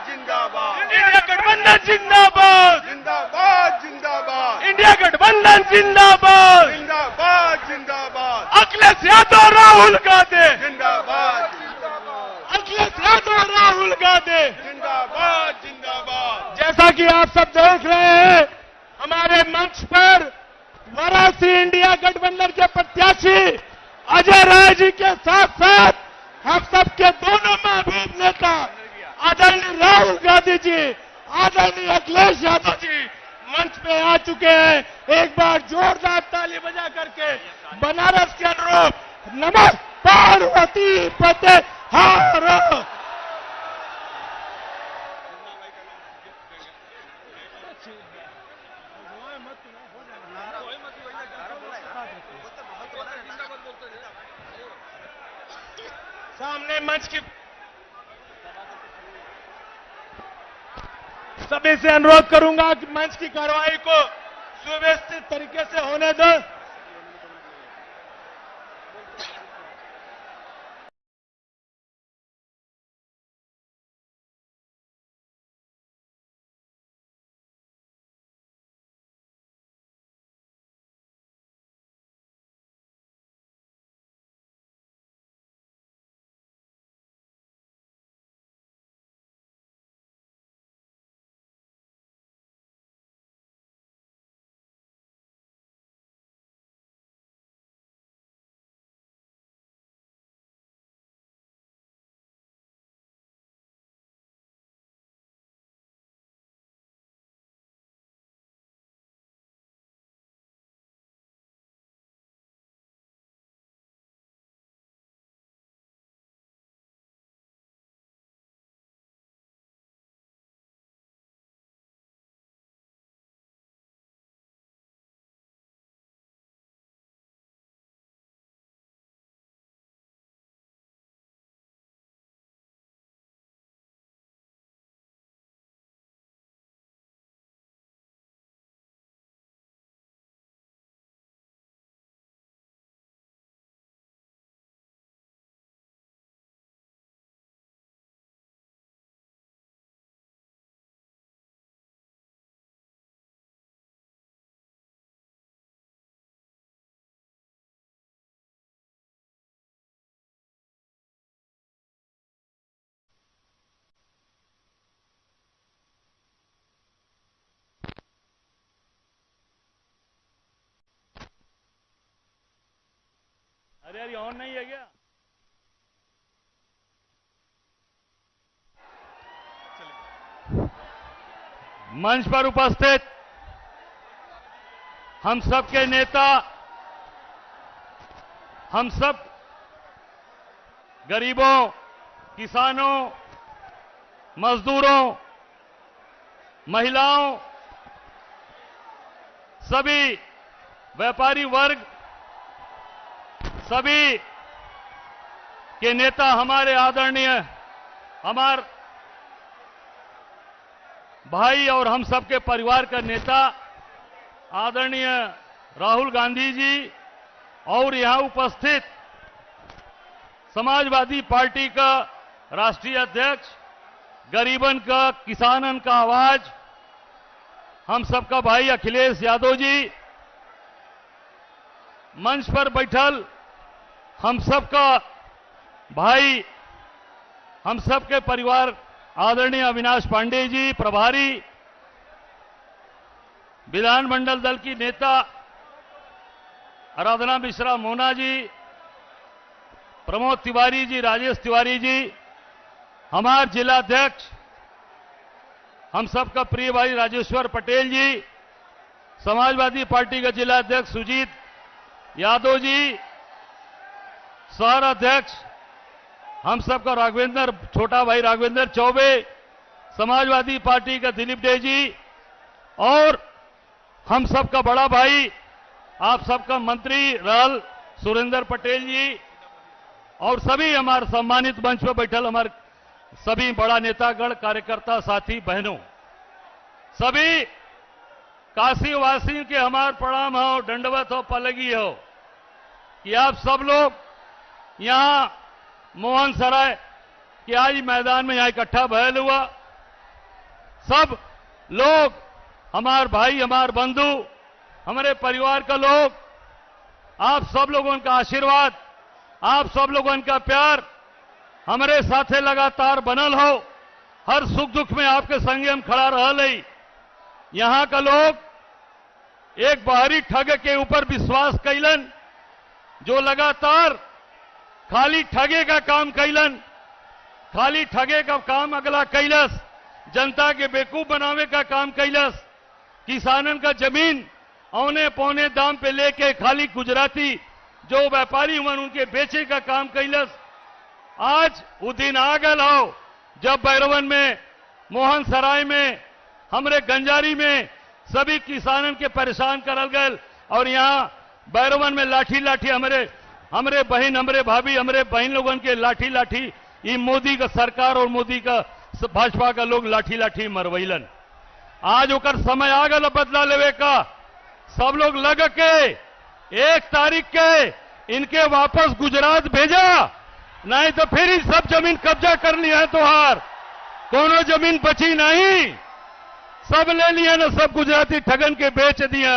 जिंदाबाद इंडिया गठबंधन जिंदाबाद जिंदाबाद जिंदाबाद इंडिया गठबंधन जिंदाबाद जिंदाबाद जिंदाबाद अखिलेश यादव राहुल गांधी जिंदाबाद अखिलेश यादव राहुल गांधी जिंदाबाद जिंदाबाद। जैसा कि आप सब देख रहे हैं हमारे मंच पर वाराणसी इंडिया गठबंधन के प्रत्याशी अजय राय जी के साथ साथ हम सबके दोनों महबूब नेता आदरणीय राहुल गांधी जी, आदरणीय अखिलेश यादव जी मंच पे आ चुके हैं। एक बार जोरदार ताली बजा करके बनारस के अनुरूप नमः पार्वती पते हार। सामने मंच की सभी से अनुरोध करूंगा कि मंच की कार्रवाई को सुव्यवस्थित तरीके से होने दो। अरे यार ये ऑन नहीं है क्या? मंच पर उपस्थित हम सब के नेता, हम सब गरीबों, किसानों, मजदूरों, महिलाओं, सभी व्यापारी वर्ग, सभी के नेता, हमारे आदरणीय, हमारे भाई और हम सबके परिवार का नेता आदरणीय राहुल गांधी जी और यहां उपस्थित समाजवादी पार्टी का राष्ट्रीय अध्यक्ष, गरीबन का, किसानन का आवाज, हम सबका भाई अखिलेश यादव जी, मंच पर बैठल हम सबका भाई, हम सबके परिवार आदरणीय अविनाश पांडे जी, प्रभारी विधानमंडल दल की नेता आराधना मिश्रा मोना जी, प्रमोद तिवारी जी, राजेश तिवारी जी, हमारे जिलाध्यक्ष हम सबका प्रिय भाई राजेश्वर पटेल जी, समाजवादी पार्टी का जिलाध्यक्ष सुजीत यादव जी, शहर अध्यक्ष हम सबका राघवेंद्र, छोटा भाई राघवेंद्र चौबे, समाजवादी पार्टी का दिलीप डे जी और हम सबका बड़ा भाई, आप सबका मंत्री रहल सुरेंद्र पटेल जी और सभी हमारे सम्मानित मंच पर बैठल हमारे सभी बड़ा नेतागण, कार्यकर्ता, साथी, बहनों, सभी काशीवासी के हमार प्रणाम हो, दंडवत हो, पलगी हो कि आप सब लोग यहां मोहन सराय के आज मैदान में यहां इकट्ठा भयल हुआ सब लोग, हमारे भाई, हमारे बंधु, हमारे परिवार का लोग, आप सब लोगों का आशीर्वाद, आप सब लोगों का प्यार हमारे साथे लगातार बनल हो। हर सुख दुख में आपके संगे हम खड़ा रह। यहां का लोग एक बाहरी ठग के ऊपर विश्वास कैलन, जो लगातार खाली ठगे का काम कैलन, खाली ठगे का काम अगला कैलस, जनता के बेवकूफ बनावे का काम कैलस, किसानन का जमीन औने पौने दाम पे लेके खाली गुजराती जो व्यापारी हुआ उनके बेचे का काम कैलस। आज वो दिन आ गल हो जब बैरवन में, मोहन सराय में, हमरे गंजारी में सभी किसानन के परेशान करल गए और यहां बैरवन में लाठी लाठी हमरे बहन, हमरे भाभी, हमरे बहन लोगन के लाठी लाठी ये मोदी का सरकार और मोदी का भाजपा का लोग लाठी लाठी मरवैलन। आज ओकर समय आ गल बदला लेवे का। सब लोग लग के 1 तारीख के इनके वापस गुजरात भेजा, नहीं तो फिर ही सब जमीन कब्जा कर लिया है। तोहार कोनो जमीन बची नहीं, सब ले लिया ना, सब गुजराती ठगन के बेच दिया।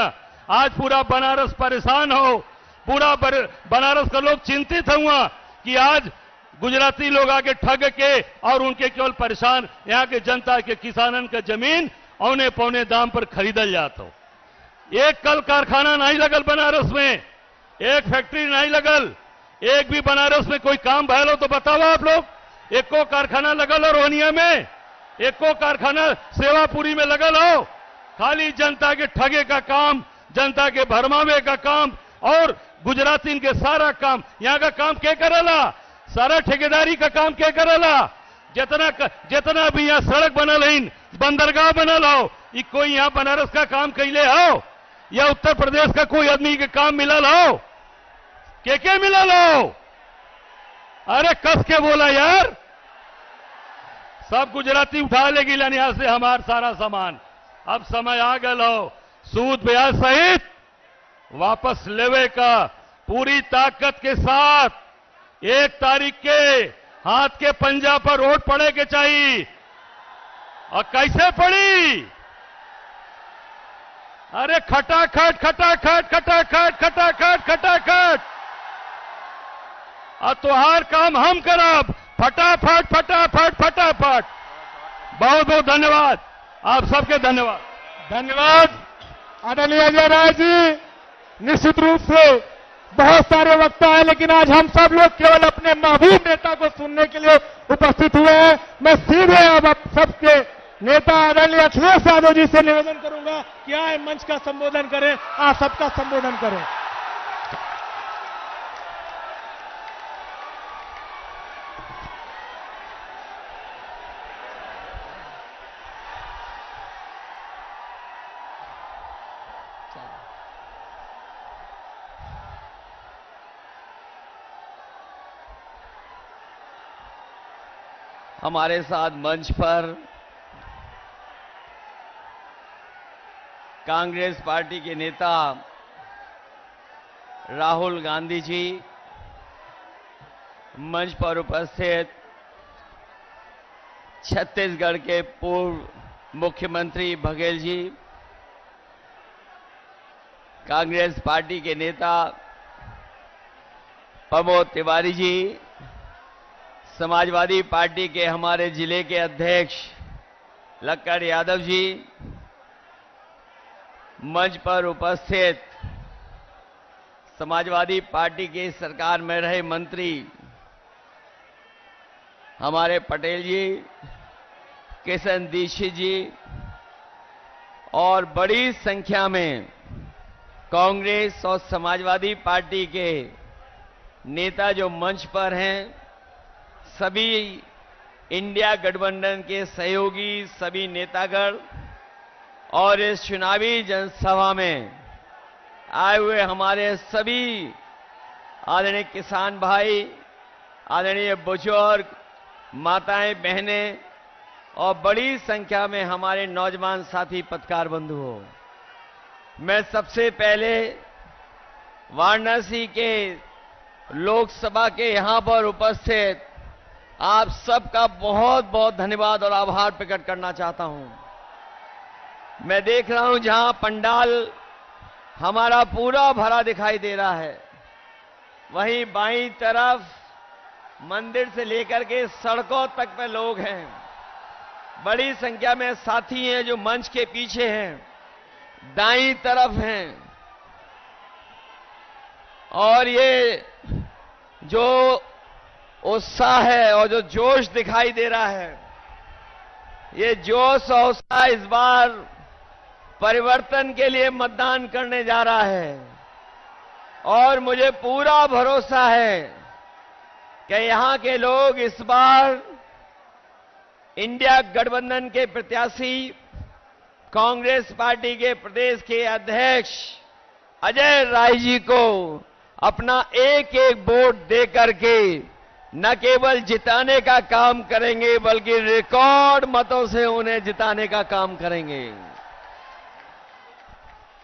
आज पूरा बनारस परेशान हो, पूरा बनारस का लोग चिंतित हुआ कि आज गुजराती लोग आके ठग के और उनके केवल परेशान, यहां के जनता के किसानन का जमीन औने पौने दाम पर खरीदल जाता हो। एक कल कारखाना नहीं लगल बनारस में, एक फैक्ट्री नहीं लगल, एक भी बनारस में कोई काम भयल हो तो बताओ आप लोग। एको कारखाना लगल हो रोहनिया में, एको कारखाना सेवापुरी में लगल हो। खाली जनता के ठगे का काम, जनता के भरमावे का काम और गुजराती के सारा काम। यहां का काम क्या करेला? सारा ठेकेदारी का काम क्या करेला? जितना भी यहां सड़क बनल है, बंदरगाह बनल हो, ये कोई यहां बनारस का काम कैले हो या उत्तर प्रदेश का कोई आदमी के काम मिलल हो? के मिलल हो? अरे कस के बोला यार। सब गुजराती उठा लेगी यहां से हमार सारा सामान। अब समय आ गल हो सूद ब्याज सहित वापस लेवे का पूरी ताकत के साथ 1 तारीख के हाथ के पंजा पर वोट पड़े के चाहिए। और कैसे पड़ी? अरे खटाखट खटाखट खटाखट खटाखट खटाखट। और तुहार काम हम करब, फटाफट फटाफट फटाफट। बहुत बहुत धन्यवाद, आप सबके धन्यवाद। धन्यवाद आदरणीय अजय राय जी। निश्चित रूप से बहुत सारे वक्ता हैं, लेकिन आज हम सब लोग केवल अपने महबूब नेता को सुनने के लिए उपस्थित हुए हैं। मैं सीधे अब आप सबके नेता आदरणीय अखिलेश यादव जी से निवेदन करूंगा कि आए मंच का संबोधन करें, आप सबका संबोधन करें। हमारे साथ मंच पर कांग्रेस पार्टी के नेता राहुल गांधी जी, मंच पर उपस्थित छत्तीसगढ़ के पूर्व मुख्यमंत्री बघेल जी, कांग्रेस पार्टी के नेता प्रमोद तिवारी जी, समाजवादी पार्टी के हमारे जिले के अध्यक्ष लक्कर यादव जी, मंच पर उपस्थित समाजवादी पार्टी की सरकार में रहे मंत्री हमारे पटेल जी, किशन दीक्षित जी और बड़ी संख्या में कांग्रेस और समाजवादी पार्टी के नेता जो मंच पर हैं, सभी इंडिया गठबंधन के सहयोगी, सभी नेतागण और इस चुनावी जनसभा में आए हुए हमारे सभी आदरणीय किसान भाई, आदरणीय बुजुर्ग, माताएं, बहनें और बड़ी संख्या में हमारे नौजवान साथी पत्रकार बंधु हो। मैं सबसे पहले वाराणसी के लोकसभा के यहां पर उपस्थित आप सबका बहुत बहुत धन्यवाद और आभार प्रकट करना चाहता हूं। मैं देख रहा हूं जहां पंडाल हमारा पूरा भरा दिखाई दे रहा है, वहीं बाईं तरफ मंदिर से लेकर के सड़कों तक पे लोग हैं। बड़ी संख्या में साथी हैं जो मंच के पीछे हैं, दाईं तरफ हैं। और ये जो उत्साह है और जो जोश दिखाई दे रहा है, ये जोश और उत्साह इस बार परिवर्तन के लिए मतदान करने जा रहा है। और मुझे पूरा भरोसा है कि यहां के लोग इस बार इंडिया गठबंधन के प्रत्याशी कांग्रेस पार्टी के प्रदेश के अध्यक्ष अजय राय जी को अपना एक एक वोट दे करके न केवल जिताने का काम करेंगे बल्कि रिकॉर्ड मतों से उन्हें जिताने का काम करेंगे।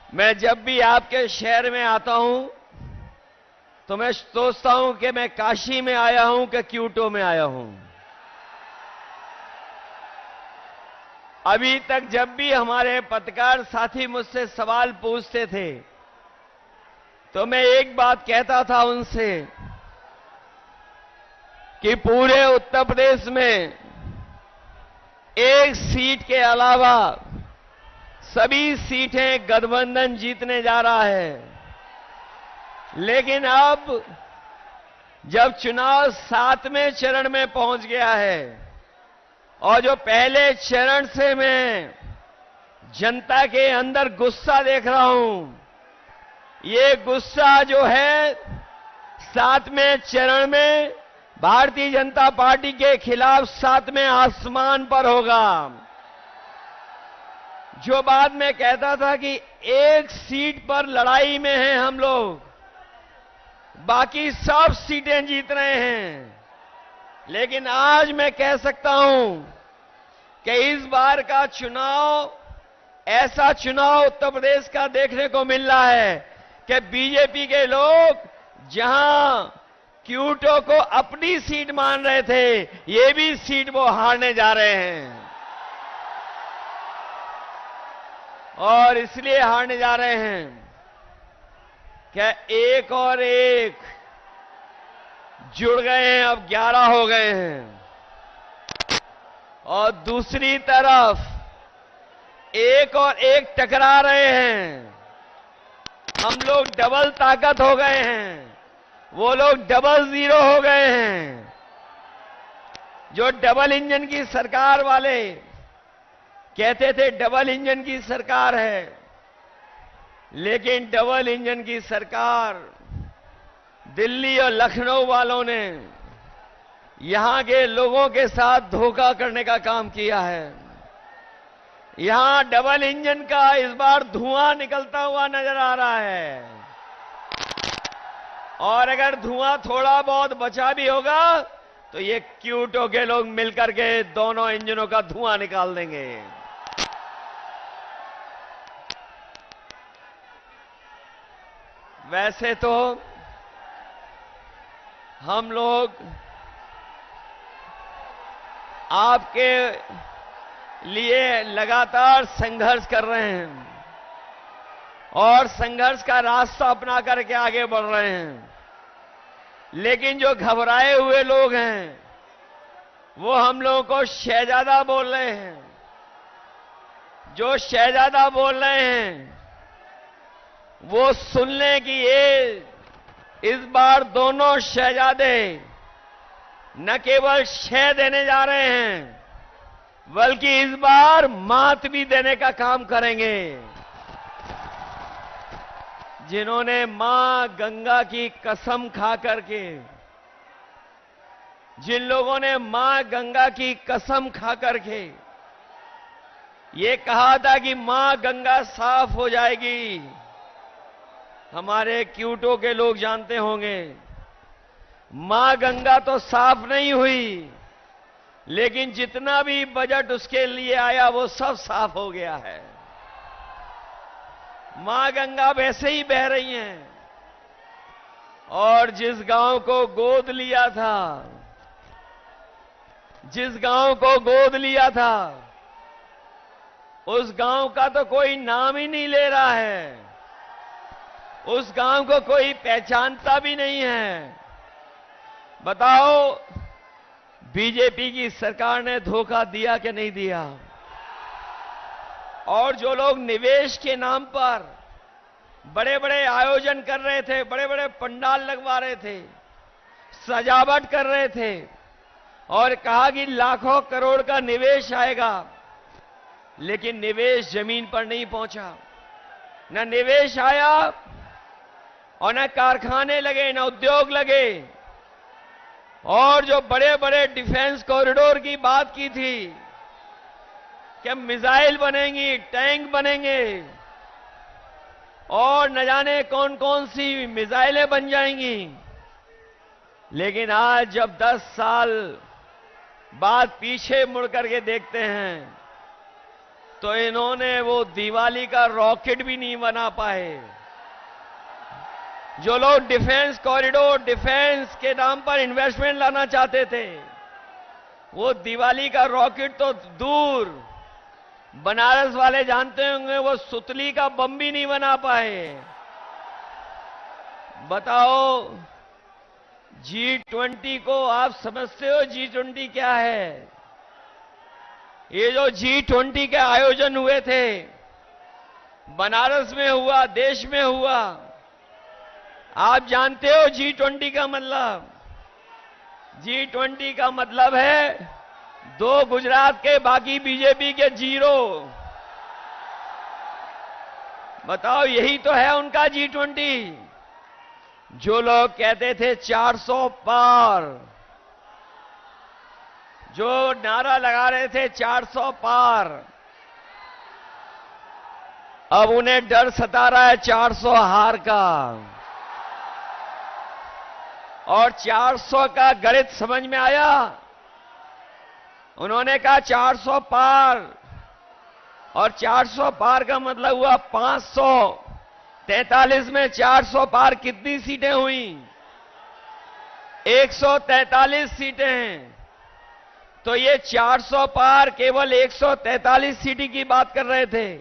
मैं जब भी आपके शहर में आता हूं तो मैं सोचता हूं कि मैं काशी में आया हूं कि क्यूटो में आया हूं। अभी तक जब भी हमारे पत्रकार साथी मुझसे सवाल पूछते थे तो मैं एक बात कहता था उनसे कि पूरे उत्तर प्रदेश में एक सीट के अलावा सभी सीटें गठबंधन जीतने जा रहा है। लेकिन अब जब चुनाव 7वें चरण में पहुंच गया है और जो पहले चरण से मैं जनता के अंदर गुस्सा देख रहा हूं, ये गुस्सा जो है 7वें चरण में भारतीय जनता पार्टी के खिलाफ 7वें आसमान पर होगा। जो बात मैं कहता था कि एक सीट पर लड़ाई में हैं हम लोग, बाकी सब सीटें जीत रहे हैं, लेकिन आज मैं कह सकता हूं कि इस बार का चुनाव ऐसा चुनाव उत्तर प्रदेश का देखने को मिल रहा है कि बीजेपी के लोग जहां क्यूटो को अपनी सीट मान रहे थे, ये भी सीट वो हारने जा रहे हैं। और इसलिए हारने जा रहे हैं क्या एक और एक जुड़ गए हैं, अब 11 हो गए हैं। और दूसरी तरफ एक और एक टकरा रहे हैं। हम लोग डबल ताकत हो गए हैं, वो लोग डबल जीरो हो गए हैं। जो डबल इंजन की सरकार वाले कहते थे डबल इंजन की सरकार है, लेकिन डबल इंजन की सरकार दिल्ली और लखनऊ वालों ने यहां के लोगों के साथ धोखा करने का काम किया है। यहां डबल इंजन का इस बार धुआं निकलता हुआ नजर आ रहा है, और अगर धुआं थोड़ा बहुत बचा भी होगा तो ये क्यूटो के लोग मिलकर के दोनों इंजनों का धुआं निकाल देंगे। वैसे तो हम लोग आपके लिए लगातार संघर्ष कर रहे हैं और संघर्ष का रास्ता अपना करके आगे बढ़ रहे हैं, लेकिन जो घबराए हुए लोग हैं वो हम लोगों को शहजादा बोल रहे हैं। जो शहजादा बोल रहे हैं वो सुन लें कि ये इस बार दोनों शहजादे न केवल शह देने जा रहे हैं बल्कि इस बार मात भी देने का काम करेंगे। जिन्होंने मां गंगा की कसम खा करके, जिन लोगों ने मां गंगा की कसम खा करके ये कहा था कि मां गंगा साफ हो जाएगी, हमारे क्यूटो के लोग जानते होंगे मां गंगा तो साफ नहीं हुई, लेकिन जितना भी बजट उसके लिए आया वो सब साफ हो गया है। मां गंगा वैसे ही बह रही हैं, और जिस गांव को गोद लिया था, जिस गांव को गोद लिया था उस गांव का तो कोई नाम ही नहीं ले रहा है, उस गांव को कोई पहचानता भी नहीं है। बताओ, बीजेपी की सरकार ने धोखा दिया कि नहीं दिया? और जो लोग निवेश के नाम पर बड़े बड़े आयोजन कर रहे थे, बड़े बड़े पंडाल लगवा रहे थे, सजावट कर रहे थे और कहा कि लाखों करोड़ का निवेश आएगा, लेकिन निवेश जमीन पर नहीं पहुंचा। न निवेश आया और न कारखाने लगे, न उद्योग लगे। और जो बड़े बड़े डिफेंस कॉरिडोर की बात की थी कि मिसाइल बनेंगी, टैंक बनेंगे और न जाने कौन कौन सी मिसाइलें बन जाएंगी, लेकिन आज जब 10 साल बाद पीछे मुड़ करके देखते हैं तो इन्होंने वो दिवाली का रॉकेट भी नहीं बना पाए। जो लोग डिफेंस कॉरिडोर, डिफेंस के नाम पर इन्वेस्टमेंट लाना चाहते थे, वो दिवाली का रॉकेट तो दूर, बनारस वाले जानते होंगे वो सुतली का बम भी नहीं बना पाए। बताओ, G20 को आप समझते हो G20 क्या है? ये जो G20 के आयोजन हुए थे, बनारस में हुआ, देश में हुआ, आप जानते हो G20 का मतलब? G20 का मतलब है 2 गुजरात के, बाकी बीजेपी के 0। बताओ, यही तो है उनका G20। जो लोग कहते थे 400 पार, जो नारा लगा रहे थे 400 पार, अब उन्हें डर सता रहा है 400 हार का। और 400 का गणित समझ में आया। उन्होंने कहा 400 पार, और 400 पार का मतलब हुआ 543 में 400 पार कितनी सीटें हुई? 143 सीटें हैं। तो ये 400 पार केवल 143 सीटें की बात कर रहे थे,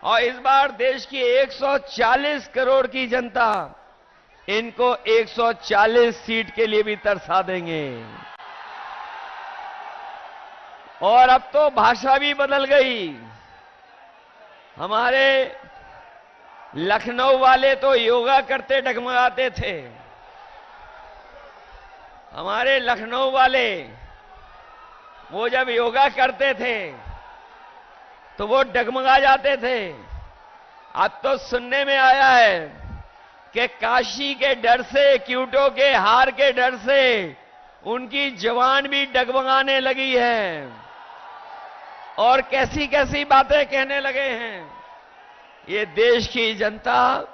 और इस बार देश की 140 करोड़ की जनता इनको 140 सीट के लिए भी तरसा देंगे। और अब तो भाषा भी बदल गई। हमारे लखनऊ वाले तो योगा करते डगमगाते थे। हमारे लखनऊ वाले वो जब योगा करते थे तो वो डगमगा जाते थे। अब तो सुनने में आया है कि काशी के डर से, क्यूटो के हार के डर से उनकी जवान भी डगमगाने लगी है और कैसी कैसी बातें कहने लगे हैं। ये देश की जनता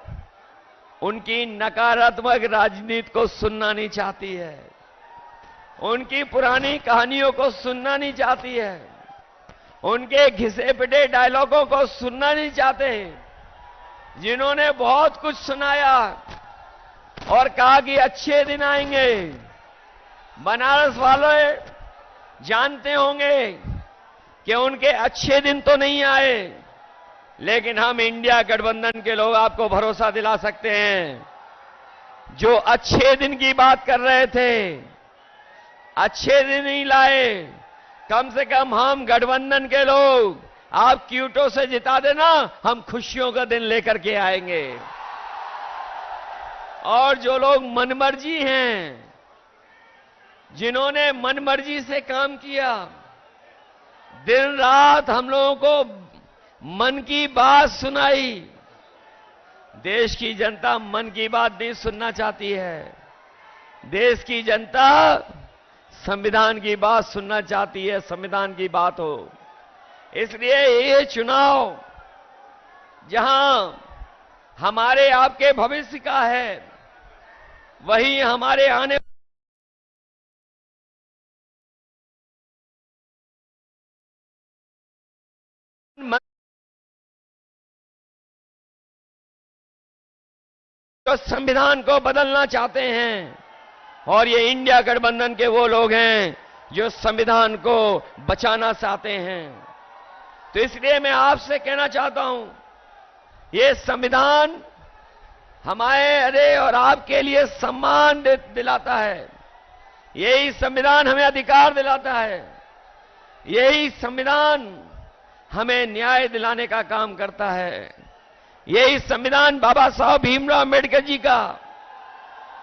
उनकी नकारात्मक राजनीति को सुनना नहीं चाहती है, उनकी पुरानी कहानियों को सुनना नहीं चाहती है, उनके घिसे पिटे डायलॉगों को सुनना नहीं चाहते, जिन्होंने बहुत कुछ सुनाया और कहा कि अच्छे दिन आएंगे। बनारस वाले जानते होंगे कि उनके अच्छे दिन तो नहीं आए, लेकिन हम इंडिया गठबंधन के लोग आपको भरोसा दिला सकते हैं, जो अच्छे दिन की बात कर रहे थे, अच्छे दिन नहीं लाए। कम से कम हम गठबंधन के लोग, आप क्यूटो से जिता देना, हम खुशियों का दिन लेकर के आएंगे। और जो लोग मनमर्जी हैं, जिन्होंने मनमर्जी से काम किया, दिन रात हम लोगों को मन की बात सुनाई। देश की जनता मन की बात नहीं सुनना चाहती है। देश की जनता संविधान की बात सुनना चाहती है, संविधान की बात हो। इसलिए ये चुनाव जहां हमारे आपके भविष्य का है, वहीं हमारे आने तो संविधान को बदलना चाहते हैं, और ये इंडिया गठबंधन के वो लोग हैं जो संविधान को बचाना चाहते हैं। तो इसलिए मैं आपसे कहना चाहता हूं, ये संविधान हमारे और आपके लिए सम्मान दिलाता है। यही संविधान हमें अधिकार दिलाता है। यही संविधान हमें न्याय दिलाने का काम करता है। यही संविधान बाबा साहब भीमराव अम्बेडकर जी का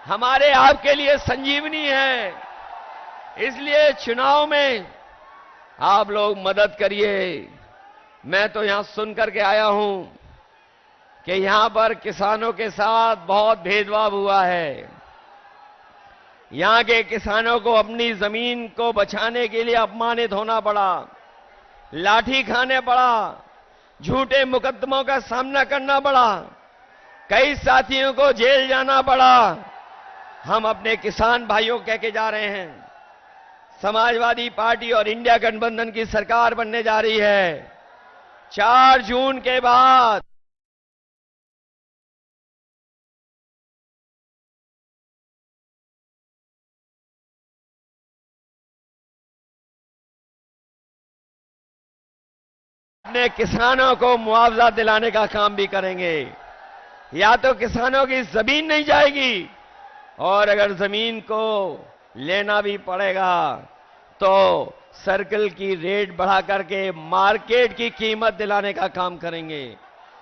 हमारे आपके लिए संजीवनी है। इसलिए चुनाव में आप लोग मदद करिए। मैं तो यहां सुन करके आया हूं कि यहां पर किसानों के साथ बहुत भेदभाव हुआ है। यहां के किसानों को अपनी जमीन को बचाने के लिए अपमानित होना पड़ा, लाठी खाने पड़ा, झूठे मुकदमों का सामना करना पड़ा, कई साथियों को जेल जाना पड़ा। हम अपने किसान भाइयों कह के जा रहे हैं, समाजवादी पार्टी और इंडिया गठबंधन की सरकार बनने जा रही है। 4 जून के बाद अपने किसानों को मुआवजा दिलाने का काम भी करेंगे। या तो किसानों की जमीन नहीं जाएगी, और अगर जमीन को लेना भी पड़ेगा तो सर्कल की रेट बढ़ा करके मार्केट की कीमत दिलाने का काम करेंगे।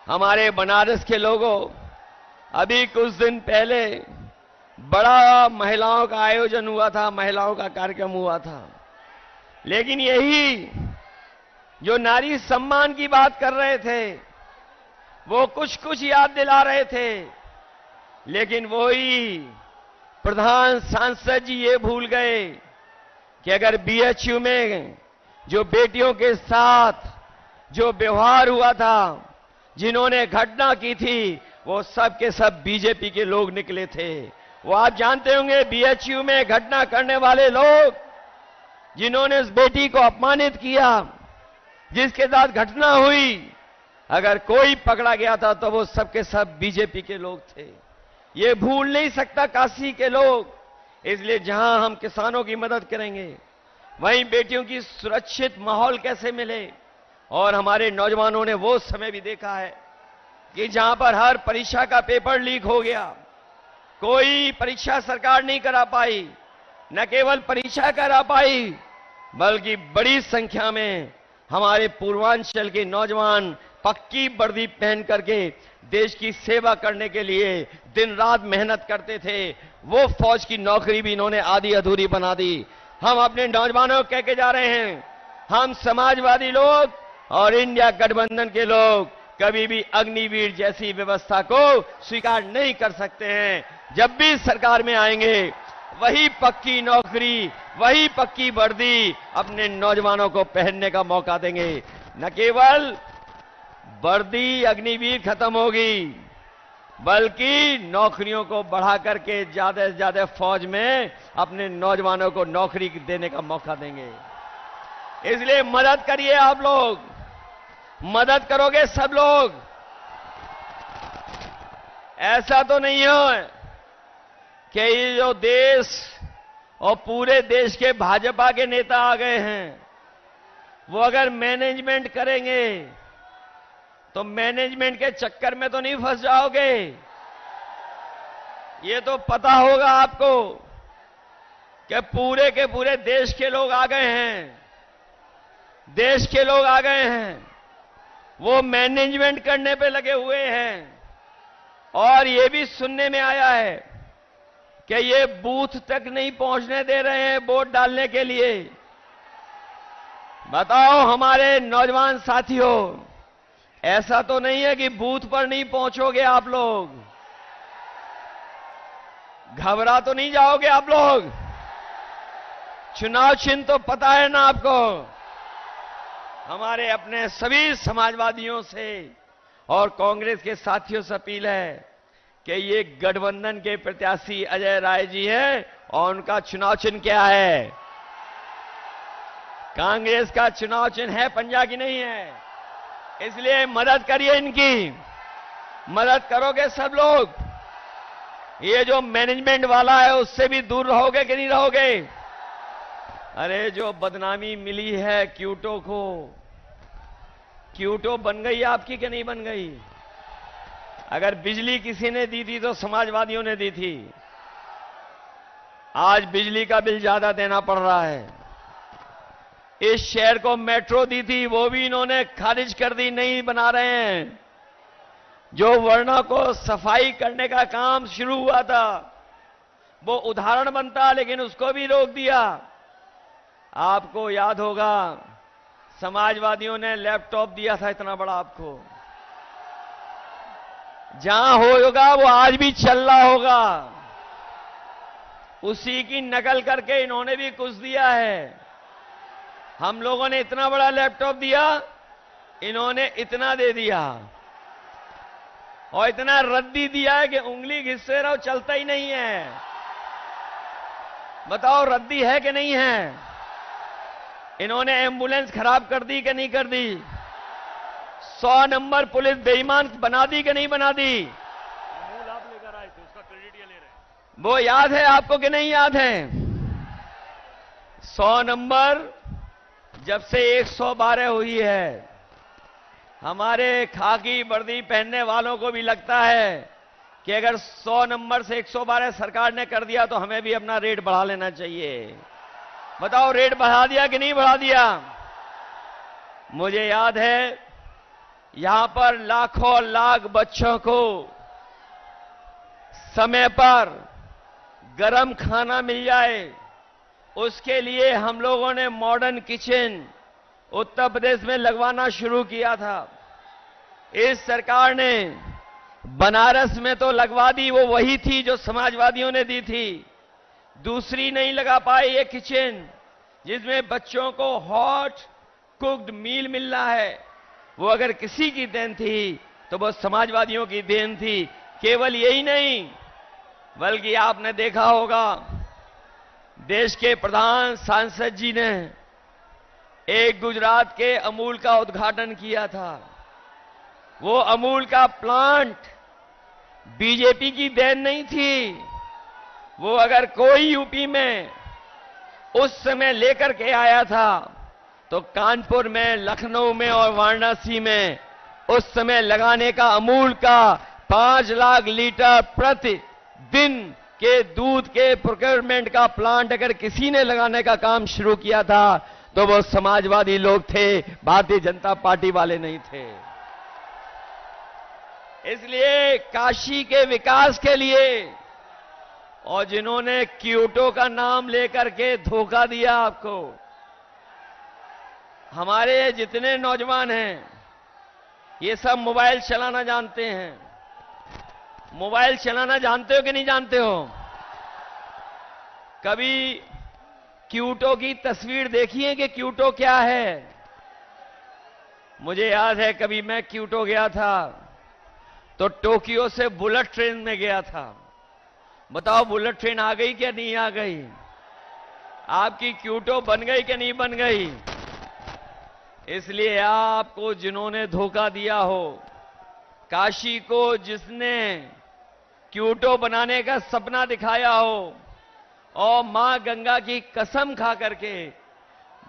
हमारे बनारस के लोगों, अभी कुछ दिन पहले बड़ा महिलाओं का आयोजन हुआ था, महिलाओं का कार्यक्रम हुआ था, लेकिन यही जो नारी सम्मान की बात कर रहे थे, वो कुछ कुछ याद दिला रहे थे, लेकिन वही प्रधान सांसद जी ये भूल गए कि अगर बीएचयू में जो बेटियों के साथ जो व्यवहार हुआ था, जिन्होंने घटना की थी, वो सब के सब बीजेपी के लोग निकले थे। वो आप जानते होंगे, बीएचयू में घटना करने वाले लोग, जिन्होंने उस बेटी को अपमानित किया, जिसके साथ घटना हुई, अगर कोई पकड़ा गया था तो वो सब के सब बीजेपी के लोग थे। ये भूल नहीं सकता काशी के लोग। इसलिए जहां हम किसानों की मदद करेंगे, वहीं बेटियों की सुरक्षित माहौल कैसे मिले। और हमारे नौजवानों ने वो समय भी देखा है कि जहां पर हर परीक्षा का पेपर लीक हो गया, कोई परीक्षा सरकार नहीं करा पाई, न केवल परीक्षा करा पाई, बल्कि बड़ी संख्या में हमारे पूर्वांचल के नौजवान पक्की वर्दी पहन करके देश की सेवा करने के लिए दिन रात मेहनत करते थे। वो फौज की नौकरी भी इन्होंने आधी अधूरी बना दी। हम अपने नौजवानों को कह के जा रहे हैं, हम समाजवादी लोग और इंडिया गठबंधन के लोग कभी भी अग्निवीर जैसी व्यवस्था को स्वीकार नहीं कर सकते हैं। जब भी सरकार में आएंगे, वही पक्की नौकरी, वही पक्की वर्दी अपने नौजवानों को पहनने का मौका देंगे। न केवल वर्दी अग्निवीर खत्म होगी, बल्कि नौकरियों को बढ़ा करके ज्यादा से ज्यादा फौज में अपने नौजवानों को नौकरी देने का मौका देंगे। इसलिए मदद करिए आप लोग, मदद करोगे सब लोग। ऐसा तो नहीं हो कि ये जो देश और पूरे देश के भाजपा के नेता आ गए हैं, वो अगर मैनेजमेंट करेंगे तो मैनेजमेंट के चक्कर में तो नहीं फंस जाओगे। ये तो पता होगा आपको कि पूरे के पूरे देश के लोग आ गए हैं, देश के लोग आ गए हैं, वो मैनेजमेंट करने पे लगे हुए हैं। और ये भी सुनने में आया है कि ये बूथ तक नहीं पहुंचने दे रहे हैं वोट डालने के लिए। बताओ हमारे नौजवान साथियों, ऐसा तो नहीं है कि बूथ पर नहीं पहुंचोगे आप लोग? घबरा तो नहीं जाओगे आप लोग? चुनाव चिन्ह तो पता है ना आपको? हमारे अपने सभी समाजवादियों से और कांग्रेस के साथियों से अपील है कि ये गठबंधन के प्रत्याशी अजय राय जी हैं और उनका चुनाव चिन्ह क्या है? कांग्रेस का चुनाव चिन्ह है पंजा की नहीं है। इसलिए मदद करिए इनकी, मदद करोगे सब लोग। ये जो मैनेजमेंट वाला है उससे भी दूर रहोगे कि नहीं रहोगे? अरे जो बदनामी मिली है क्यूटो को, क्यूटो बन गई आपकी कि नहीं बन गई? अगर बिजली किसी ने दी थी तो समाजवादियों ने दी थी। आज बिजली का बिल ज्यादा देना पड़ रहा है। इस शहर को मेट्रो दी थी, वो भी इन्होंने खारिज कर दी, नहीं बना रहे हैं। जो वर्णों को सफाई करने का काम शुरू हुआ था वो उदाहरण बनता, लेकिन उसको भी रोक दिया। आपको याद होगा समाजवादियों ने लैपटॉप दिया था इतना बड़ा आपको, जहां होगा वो आज भी चल रहा होगा। उसी की नकल करके इन्होंने भी कुछ दिया है। हम लोगों ने इतना बड़ा लैपटॉप दिया, इन्होंने इतना दे दिया और इतना रद्दी दिया है कि उंगली घिससे रहो चलता ही नहीं है। बताओ रद्दी है कि नहीं है? इन्होंने एम्बुलेंस खराब कर दी कि नहीं कर दी? 100 नंबर पुलिस बेईमान बना दी कि नहीं बना दी? मूल आप लेकर आए थे, उसका क्रेडिट ये ले रहे हैं। वो याद है आपको कि नहीं याद है? 100 नंबर जब से 112 हुई है, हमारे खाकी वर्दी पहनने वालों को भी लगता है कि अगर 100 नंबर से 112 सरकार ने कर दिया तो हमें भी अपना रेट बढ़ा लेना चाहिए। बताओ रेट बढ़ा दिया कि नहीं बढ़ा दिया? मुझे याद है यहां पर लाखों लाख बच्चों को समय पर गरम खाना मिल जाए, उसके लिए हम लोगों ने मॉडर्न किचन उत्तर प्रदेश में लगवाना शुरू किया था। इस सरकार ने बनारस में तो लगवा दी, वो वही थी जो समाजवादियों ने दी थी। दूसरी नहीं लगा पाए ये किचन जिसमें बच्चों को हॉट कुक्ड मील मिल रहा है। वो अगर किसी की देन थी तो वो समाजवादियों की देन थी। केवल यही नहीं, बल्कि आपने देखा होगा देश के प्रधान सांसद जी ने एक गुजरात के अमूल का उद्घाटन किया था। वो अमूल का प्लांट बीजेपी की देन नहीं थी। वो अगर कोई यूपी में उस समय लेकर के आया था तो कानपुर में, लखनऊ में और वाराणसी में उस समय लगाने का अमूल का 5 लाख लीटर प्रतिदिन के दूध के प्रोक्योरमेंट का प्लांट अगर किसी ने लगाने का काम शुरू किया था तो वो समाजवादी लोग थे, भारतीय जनता पार्टी वाले नहीं थे। इसलिए काशी के विकास के लिए और जिन्होंने क्योटो का नाम लेकर के धोखा दिया आपको, हमारे जितने नौजवान हैं ये सब मोबाइल चलाना जानते हैं। मोबाइल चलाना जानते हो कि नहीं जानते हो? कभी क्यूटो की तस्वीर देखी है कि क्यूटो क्या है? मुझे याद है कभी मैं क्यूटो गया था तो टोक्यो से बुलेट ट्रेन में गया था। बताओ बुलेट ट्रेन आ गई क्या नहीं आ गई? आपकी क्यूटो बन गई कि नहीं बन गई? इसलिए आपको जिन्होंने धोखा दिया हो, काशी को जिसने क्यूटो बनाने का सपना दिखाया हो और मां गंगा की कसम खा करके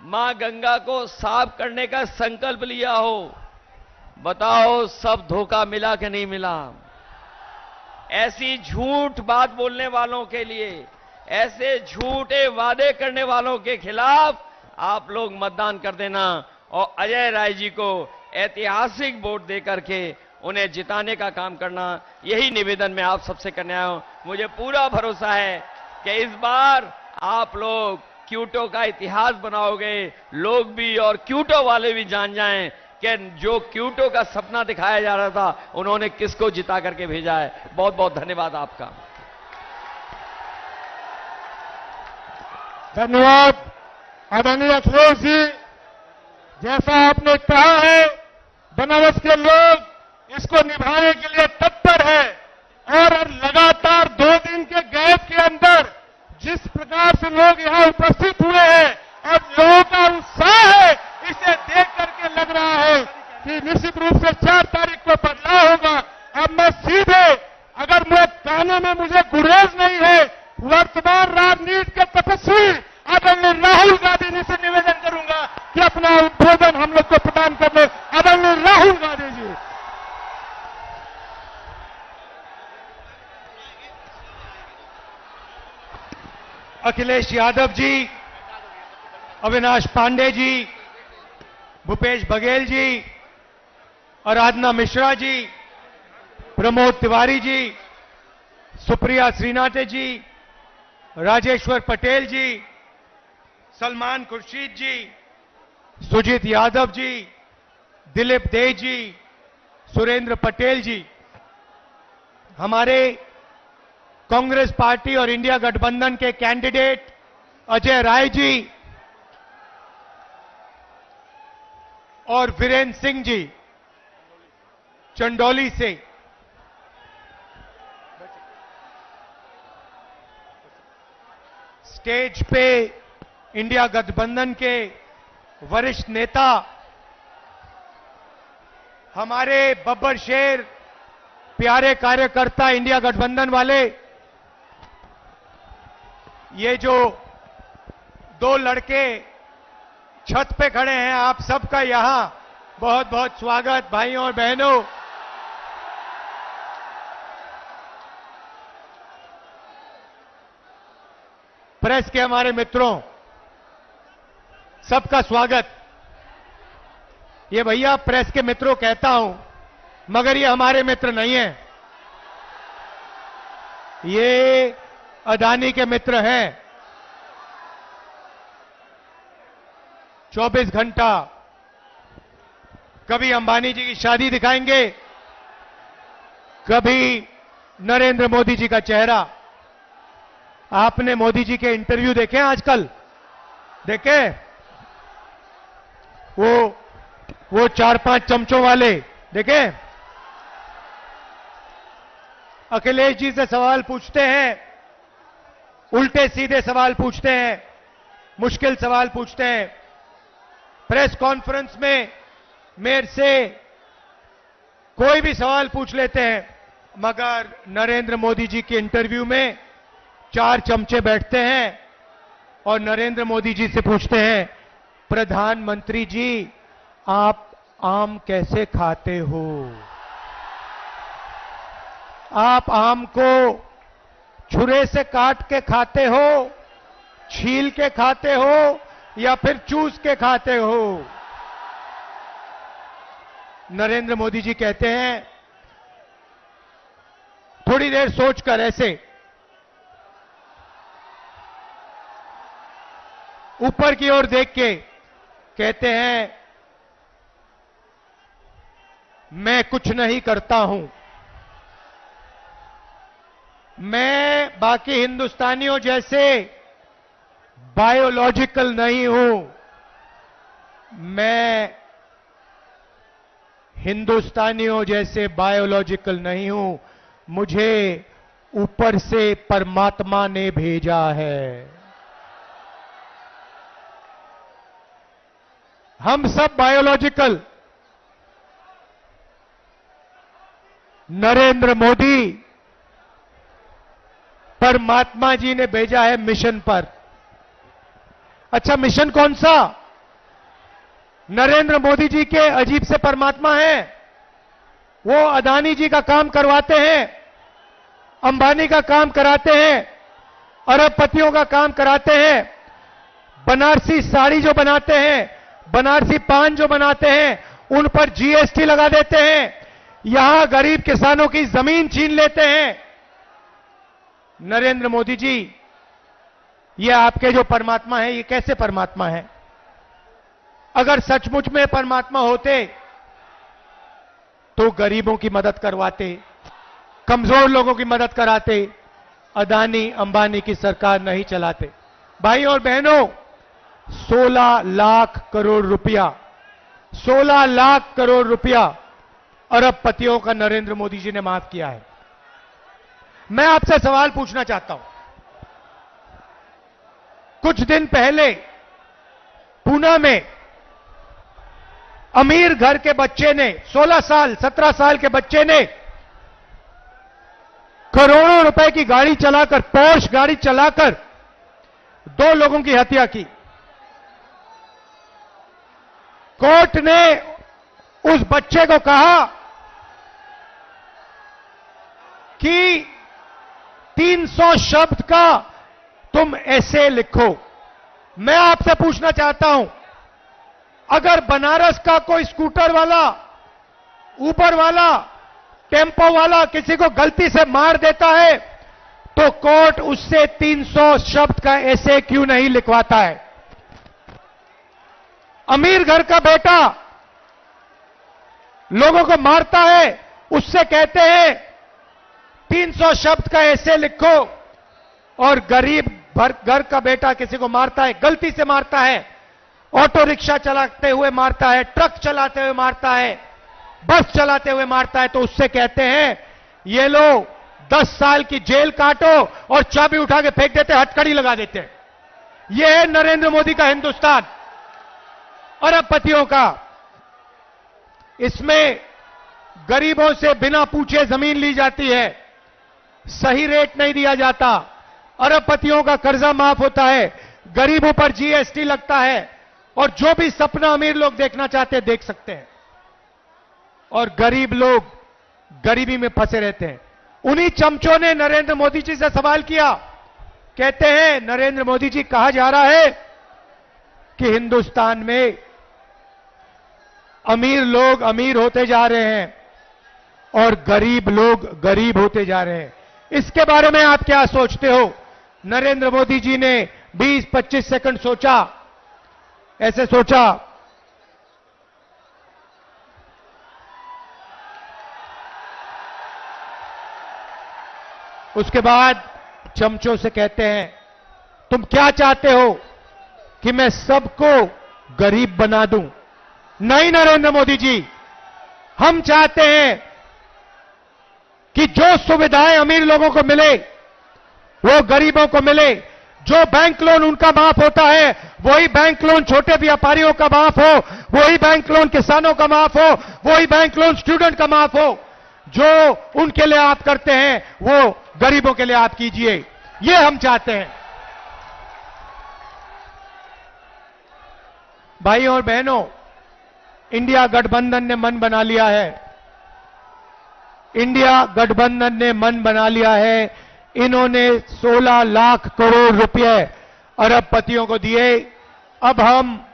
मां गंगा को साफ करने का संकल्प लिया हो, बताओ सब धोखा मिला कि नहीं मिला? ऐसी झूठ बात बोलने वालों के लिए, ऐसे झूठे वादे करने वालों के खिलाफ आप लोग मतदान कर देना और अजय राय जी को ऐतिहासिक वोट देकर के उन्हें जिताने का काम करना। यही निवेदन मैं आप सबसे करने आया हूं। मुझे पूरा भरोसा है कि इस बार आप लोग क्यूटो का इतिहास बनाओगे, लोग भी और क्यूटो वाले भी जान जाएं कि जो क्यूटो का सपना दिखाया जा रहा था उन्होंने किसको जिता करके भेजा है। बहुत बहुत धन्यवाद आपका। धन्यवाद आदरणीय अखिलेश जी। जैसा आपने कहा है, बनारस के लोग इसको निभाने के लिए तत्पर है और लगातार 2 दिन के गैप के अंदर जिस प्रकार से लोग यहां उपस्थित हुए हैं और लोगों का उत्साह है, इसे देख करके लग रहा है कि निश्चित रूप से 4 तारीख को बदलाव होगा। अब मैं सीधे, अगर मैं कहने में मुझे गुरेज नहीं है, वर्तमान राजनीति के तपस्वी आदरणीय राहुल गांधी जी से निवेदन करूंगा कि अपना उद्बोधन हम लोग को प्रदान करने। आदरणीय अखिलेश यादव जी, अविनाश पांडे जी, भूपेश बघेल जी, आराधना मिश्रा जी, प्रमोद तिवारी जी, सुप्रिया श्रीनाथे जी, राजेश्वर पटेल जी, सलमान खुर्शीद जी, सुजीत यादव जी, दिलीप दे जी, सुरेंद्र पटेल जी, हमारे कांग्रेस पार्टी और इंडिया गठबंधन के कैंडिडेट अजय राय जी और वीरेंद्र सिंह जी चंदौली से, स्टेज पे इंडिया गठबंधन के वरिष्ठ नेता हमारे बब्बर शेर, प्यारे कार्यकर्ता इंडिया गठबंधन वाले, ये जो दो लड़के छत पे खड़े हैं, आप सबका यहां बहुत बहुत स्वागत भाइयों और बहनों। प्रेस के हमारे मित्रों, सबका स्वागत। ये भैया प्रेस के मित्रों कहता हूं, मगर ये हमारे मित्र नहीं हैं, ये अदानी के मित्र हैं। 24 घंटा कभी अंबानी जी की शादी दिखाएंगे, कभी नरेंद्र मोदी जी का चेहरा। आपने मोदी जी के इंटरव्यू देखे आजकल? देखे? वो 4-5 चमचों वाले देखे? अखिलेश जी से सवाल पूछते हैं, उल्टे सीधे सवाल पूछते हैं, मुश्किल सवाल पूछते हैं। प्रेस कॉन्फ्रेंस में मेरे से कोई भी सवाल पूछ लेते हैं, मगर नरेंद्र मोदी जी के इंटरव्यू में 4 चमचे बैठते हैं और नरेंद्र मोदी जी से पूछते हैं, प्रधानमंत्री जी आप आम कैसे खाते हो? आप आम को छुरे से काट के खाते हो, छील के खाते हो, या फिर चूस के खाते हो? नरेंद्र मोदी जी कहते हैं, थोड़ी देर सोचकर ऐसे ऊपर की ओर देख के कहते हैं, मैं कुछ नहीं करता हूं, मैं बाकी हिंदुस्तानियों जैसे बायोलॉजिकल नहीं हूं, मैं हिंदुस्तानियों जैसे बायोलॉजिकल नहीं हूं, मुझे ऊपर से परमात्मा ने भेजा है। हम सब बायोलॉजिकल, नरेंद्र मोदी परमात्मा जी ने भेजा है मिशन पर। अच्छा, मिशन कौन सा? नरेंद्र मोदी जी के अजीब से परमात्मा हैं। वो अदानी जी का काम करवाते हैं, अंबानी का काम कराते हैं, अरबपतियों का काम कराते हैं, बनारसी साड़ी जो बनाते हैं, बनारसी पान जो बनाते हैं, उन पर जीएसटी लगा देते हैं, यहां गरीब किसानों की जमीन छीन लेते हैं। नरेंद्र मोदी जी, ये आपके जो परमात्मा है, ये कैसे परमात्मा है? अगर सचमुच में परमात्मा होते तो गरीबों की मदद करवाते, कमजोर लोगों की मदद कराते, अदानी अंबानी की सरकार नहीं चलाते। भाई और बहनों, 16 लाख करोड़ रुपया, 16 लाख करोड़ रुपया अरबपतियों का नरेंद्र मोदी जी ने माफ किया है। मैं आपसे सवाल पूछना चाहता हूं, कुछ दिन पहले पूना में अमीर घर के बच्चे ने, 16 साल 17 साल के बच्चे ने करोड़ों रुपए की गाड़ी चलाकर, पोर्श गाड़ी चलाकर 2 लोगों की हत्या की। कोर्ट ने उस बच्चे को कहा कि 300 शब्द का तुम ऐसे लिखो। मैं आपसे पूछना चाहता हूं, अगर बनारस का कोई स्कूटर वाला, ऊबर वाला, टेम्पो वाला किसी को गलती से मार देता है तो कोर्ट उससे 300 शब्द का ऐसे क्यों नहीं लिखवाता है? अमीर घर का बेटा लोगों को मारता है, उससे कहते हैं 300 शब्द का ऐसे लिखो, और गरीब घर का बेटा किसी को मारता है, गलती से मारता है, ऑटो रिक्शा चलाते हुए मारता है, ट्रक चलाते हुए मारता है, बस चलाते हुए मारता है, तो उससे कहते हैं ये लो 10 साल की जेल काटो, और चाबी उठा के फेंक देते, हथकड़ी लगा देते हैं। यह है नरेंद्र मोदी का हिंदुस्तान, अरबपतियों का। इसमें गरीबों से बिना पूछे जमीन ली जाती है, सही रेट नहीं दिया जाता, अरबपतियों का कर्जा माफ होता है, गरीबों पर जीएसटी लगता है, और जो भी सपना अमीर लोग देखना चाहते हैं देख सकते हैं, और गरीब लोग गरीबी में फंसे रहते हैं। उन्हीं चमचों ने नरेंद्र मोदी जी से सवाल किया, कहते हैं नरेंद्र मोदी जी, कहा जा रहा है कि हिंदुस्तान में अमीर लोग अमीर होते जा रहे हैं और गरीब लोग गरीब होते जा रहे हैं, इसके बारे में आप क्या सोचते हो? नरेंद्र मोदी जी ने 20-25 सेकंड सोचा, ऐसे सोचा, उसके बाद चमचों से कहते हैं तुम क्या चाहते हो कि मैं सबको गरीब बना दूं? नहीं नरेंद्र मोदी जी, हम चाहते हैं कि जो सुविधाएं अमीर लोगों को मिले वो गरीबों को मिले। जो बैंक लोन उनका माफ होता है वही बैंक लोन छोटे व्यापारियों का माफ हो, वही बैंक लोन किसानों का माफ हो, वही बैंक लोन स्टूडेंट का माफ हो। जो उनके लिए आप करते हैं वो गरीबों के लिए आप कीजिए, ये हम चाहते हैं। भाइयों और बहनों, इंडिया गठबंधन ने मन बना लिया है, इंडिया गठबंधन ने मन बना लिया है। इन्होंने 16 लाख करोड़ रुपए अरबपतियों को दिए, अब हम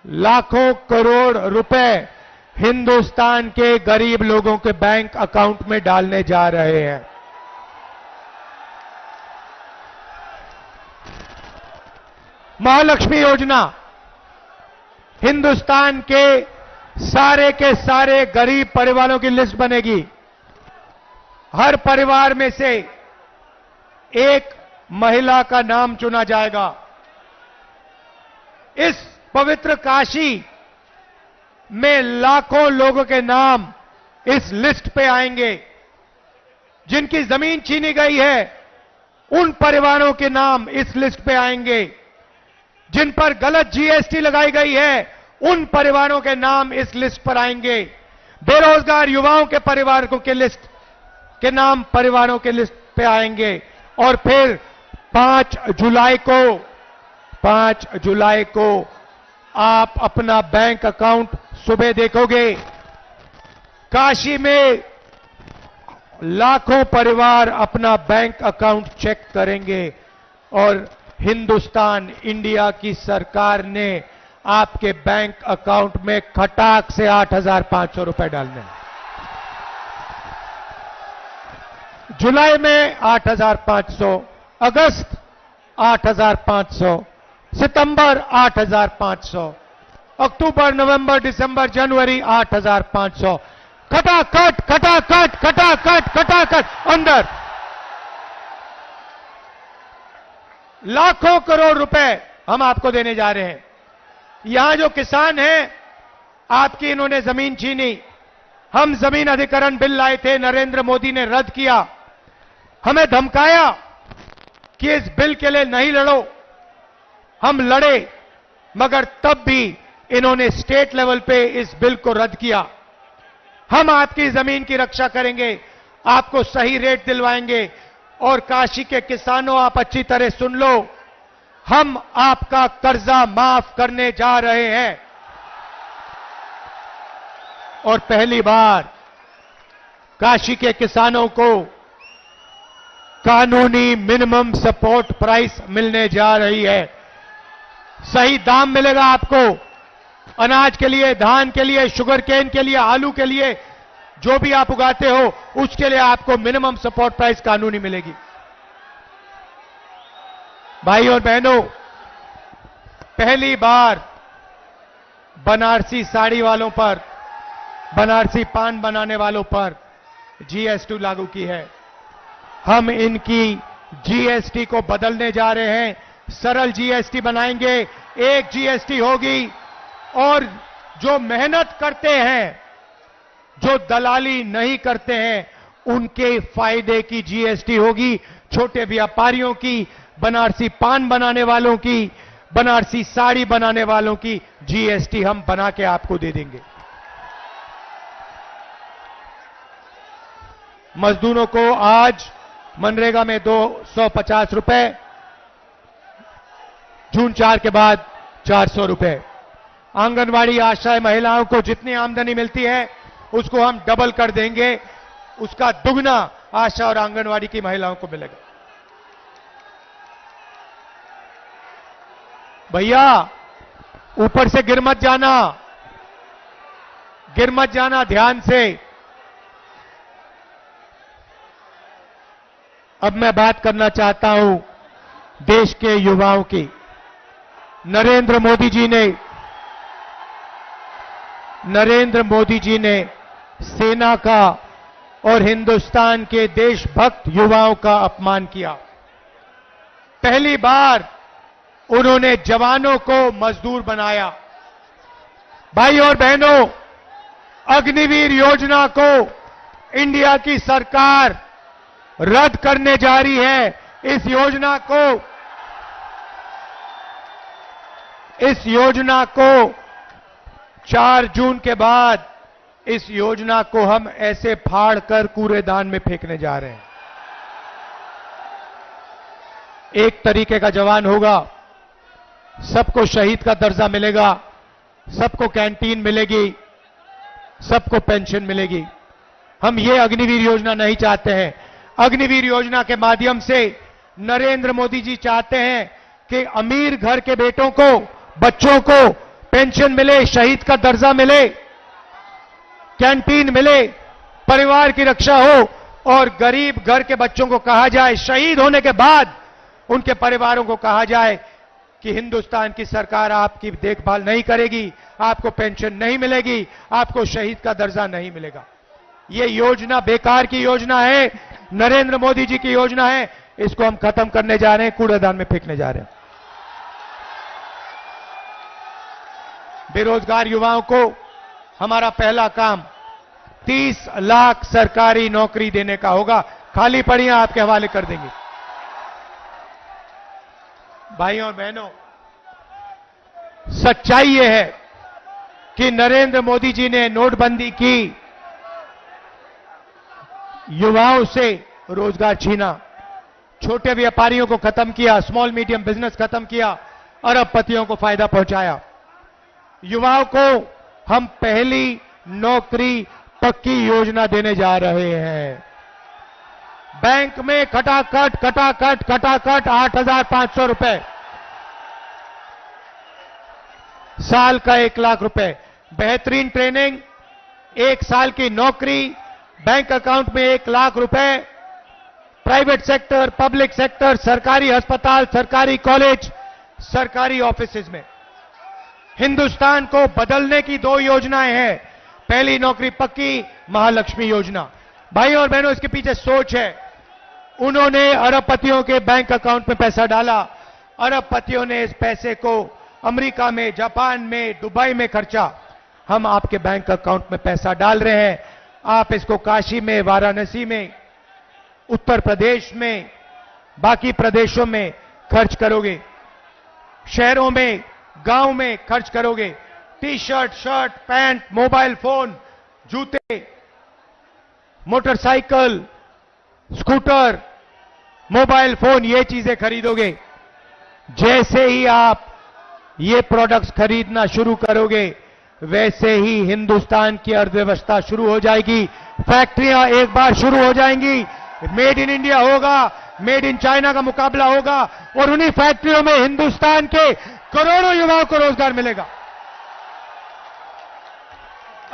लाखों करोड़ रुपए हिंदुस्तान के गरीब लोगों के बैंक अकाउंट में डालने जा रहे हैं। महालक्ष्मी योजना, हिंदुस्तान के सारे गरीब परिवारों की लिस्ट बनेगी। हर परिवार में से एक महिला का नाम चुना जाएगा। इस पवित्र काशी में लाखों लोगों के नाम इस लिस्ट पे आएंगे। जिनकी जमीन छीनी गई है उन परिवारों के नाम इस लिस्ट पे आएंगे। जिन पर गलत जीएसटी लगाई गई है उन परिवारों के नाम इस लिस्ट पर आएंगे। बेरोजगार युवाओं के परिवारों के लिस्ट के नाम परिवारों के लिस्ट पे आएंगे। और फिर 5 जुलाई को आप अपना बैंक अकाउंट सुबह देखोगे, काशी में लाखों परिवार अपना बैंक अकाउंट चेक करेंगे और हिंदुस्तान इंडिया की सरकार ने आपके बैंक अकाउंट में खटाक से 8,500 रुपए डालने हैं। जुलाई में 8,500, अगस्त 8,500, सितंबर 8,500, अक्टूबर, नवंबर, दिसंबर, जनवरी 8,500, खटाखट खटाखट खटाखट खटाखट अंदर लाखों करोड़ रुपए हम आपको देने जा रहे हैं। यहां जो किसान हैं, आपकी इन्होंने जमीन छीनी। हम जमीन अधिग्रहण बिल लाए थे, नरेंद्र मोदी ने रद्द किया। हमें धमकाया कि इस बिल के लिए नहीं लड़ो। हम लड़े, मगर तब भी इन्होंने स्टेट लेवल पे इस बिल को रद्द किया। हम आपकी जमीन की रक्षा करेंगे, आपको सही रेट दिलवाएंगे। और काशी के किसानों, आप अच्छी तरह सुन लो, हम आपका कर्जा माफ करने जा रहे हैं। और पहली बार काशी के किसानों को कानूनी मिनिमम सपोर्ट प्राइस मिलने जा रही है। सही दाम मिलेगा आपको अनाज के लिए, धान के लिए, शुगर केन के लिए, आलू के लिए, जो भी आप उगाते हो उसके लिए आपको मिनिमम सपोर्ट प्राइस कानूनी मिलेगी। भाई और बहनों, पहली बार बनारसी साड़ी वालों पर, बनारसी पान बनाने वालों पर जीएसटी लागू की है। हम इनकी जीएसटी को बदलने जा रहे हैं, सरल जीएसटी बनाएंगे, एक जीएसटी होगी और जो मेहनत करते हैं, जो दलाली नहीं करते हैं, उनके फायदे की जीएसटी होगी। छोटे व्यापारियों की, बनारसी पान बनाने वालों की, बनारसी साड़ी बनाने वालों की जीएसटी हम बना के आपको दे देंगे। मजदूरों को आज मनरेगा में 250 रुपए, जून 4 के बाद 400 रुपए। आंगनवाड़ी आशा महिलाओं को जितनी आमदनी मिलती है उसको हम डबल कर देंगे, उसका दुगना आशा और आंगनवाड़ी की महिलाओं को मिलेगा। भैया ऊपर से गिर मत जाना, गिर मत जाना, ध्यान से। अब मैं बात करना चाहता हूं देश के युवाओं की। नरेंद्र मोदी जी ने सेना का और हिंदुस्तान के देशभक्त युवाओं का अपमान किया। पहली बार उन्होंने जवानों को मजदूर बनाया। भाई और बहनों, अग्निवीर योजना को इंडिया की सरकार रद्द करने जा रही है। इस योजना को 4 जून के बाद इस योजना को हम ऐसे फाड़ कर कूड़ेदान में फेंकने जा रहे हैं। एक तरीके का जवान होगा, सबको शहीद का दर्जा मिलेगा, सबको कैंटीन मिलेगी, सबको पेंशन मिलेगी। हम ये अग्निवीर योजना नहीं चाहते हैं। अग्निवीर योजना के माध्यम से नरेंद्र मोदी जी चाहते हैं कि अमीर घर के बेटों को, बच्चों को पेंशन मिले, शहीद का दर्जा मिले, कैंटीन मिले, परिवार की रक्षा हो, और गरीब घर के बच्चों को कहा जाए, शहीद होने के बाद उनके परिवारों को कहा जाए कि हिंदुस्तान की सरकार आपकी देखभाल नहीं करेगी, आपको पेंशन नहीं मिलेगी, आपको शहीद का दर्जा नहीं मिलेगा। ये योजना बेकार की योजना है, नरेंद्र मोदी जी की योजना है। इसको हम खत्म करने जा रहे हैं, कूड़ेदान में फेंकने जा रहे हैं। बेरोजगार युवाओं को हमारा पहला काम 30 लाख सरकारी नौकरी देने का होगा। खाली पड़ियां आपके हवाले कर देंगे। भाइयों और बहनों, सच्चाई यह है कि नरेंद्र मोदी जी ने नोटबंदी की, युवाओं से रोजगार छीना, छोटे व्यापारियों को खत्म किया, स्मॉल मीडियम बिजनेस खत्म किया, अरबपतियों को फायदा पहुंचाया। युवाओं को हम पहली नौकरी पक्की योजना देने जा रहे हैं। बैंक में खटाखट 8,500 रुपए, साल का 1 लाख रुपए, बेहतरीन ट्रेनिंग, 1 साल की नौकरी, बैंक अकाउंट में 1 लाख रुपए, प्राइवेट सेक्टर, पब्लिक सेक्टर, सरकारी अस्पताल, सरकारी कॉलेज, सरकारी ऑफिसेज में। हिंदुस्तान को बदलने की 2 योजनाएं हैं। पहली नौकरी पक्की, महालक्ष्मी योजना। भाई और बहनों, इसके पीछे सोच है। उन्होंने अरबपतियों के बैंक अकाउंट में पैसा डाला, अरबपतियों ने इस पैसे को अमेरिका में, जापान में, दुबई में खर्चा। हम आपके बैंक अकाउंट में पैसा डाल रहे हैं, आप इसको काशी में, वाराणसी में, उत्तर प्रदेश में, बाकी प्रदेशों में खर्च करोगे, शहरों में, गांव में खर्च करोगे। T shirt, shirt, pant, mobile phone, जूते, मोटरसाइकिल, स्कूटर, मोबाइल फोन, ये चीजें खरीदोगे। जैसे ही आप ये प्रोडक्ट्स खरीदना शुरू करोगे, वैसे ही हिंदुस्तान की अर्थव्यवस्था शुरू हो जाएगी। फैक्ट्रियां एक बार शुरू हो जाएंगी, मेड इन इंडिया होगा, मेड इन चाइना का मुकाबला होगा और उन्हीं फैक्ट्रियों में हिंदुस्तान के करोड़ों युवाओं को रोजगार मिलेगा।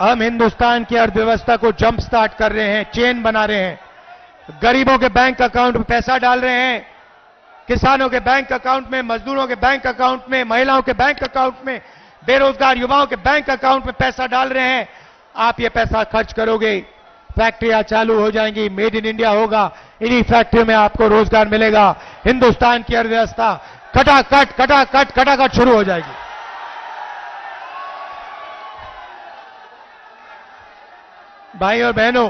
हम हिंदुस्तान की अर्थव्यवस्था को जंप स्टार्ट कर रहे हैं, चेन बना रहे हैं, गरीबों के बैंक अकाउंट में पैसा डाल रहे हैं, किसानों के बैंक अकाउंट में, मजदूरों के बैंक अकाउंट में, महिलाओं के बैंक अकाउंट में, बेरोजगार युवाओं के बैंक अकाउंट में पैसा डाल रहे हैं। आप ये पैसा खर्च करोगे, फैक्ट्रियां चालू हो जाएंगी, मेड इन इंडिया होगा, इन्हीं फैक्ट्रियों में आपको रोजगार मिलेगा, हिंदुस्तान की अर्थव्यवस्था खटाखट शुरू हो जाएगी। भाई और बहनों,